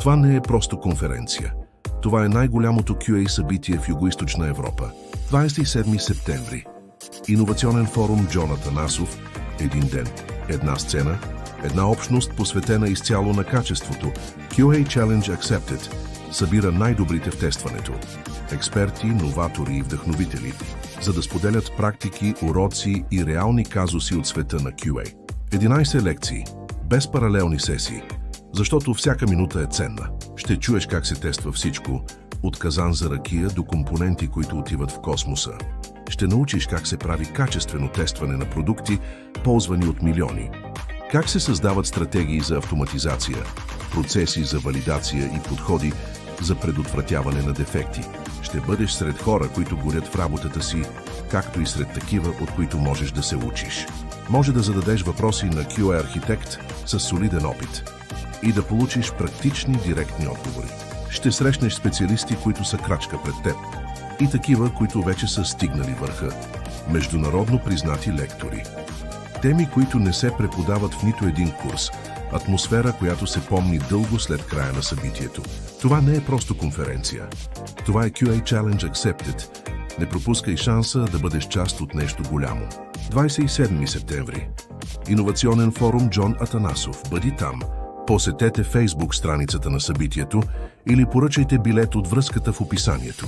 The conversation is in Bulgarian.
Това не е просто конференция. Това е най-голямото QA събитие в Югоизточна Европа. 27 септември. Иновационен форум Джон Атанасов. Един ден, една сцена, една общност, посветена изцяло на качеството. QA Challenge Accepted събира най-добрите в тестването. Експерти, новатори и вдъхновители, за да споделят практики, уроци и реални казуси от света на QA. 11 лекции, без паралелни сесии, защото всяка минута е ценна. Ще чуеш как се тества всичко, от казан за ракия до компоненти, които отиват в космоса. Ще научиш как се прави качествено тестване на продукти, ползвани от милиони. Как се създават стратегии за автоматизация, процеси за валидация и подходи за предотвратяване на дефекти. Ще бъдеш сред хора, които горят в работата си, както и сред такива, от които можеш да се учиш. Може да зададеш въпроси на QA архитект с солиден опит и да получиш практични, директни отговори. Ще срещнеш специалисти, които са крачка пред теб, и такива, които вече са стигнали върха. Международно признати лектори. Теми, които не се преподават в нито един курс. Атмосфера, която се помни дълго след края на събитието. Това не е просто конференция. Това е QA Challenge Accepted. Не пропускай шанса да бъдеш част от нещо голямо. 27 септември. Иновационен форум Джон Атанасов. Бъди там. Посетете Facebook страницата на събитието или поръчайте билет от връзката в описанието.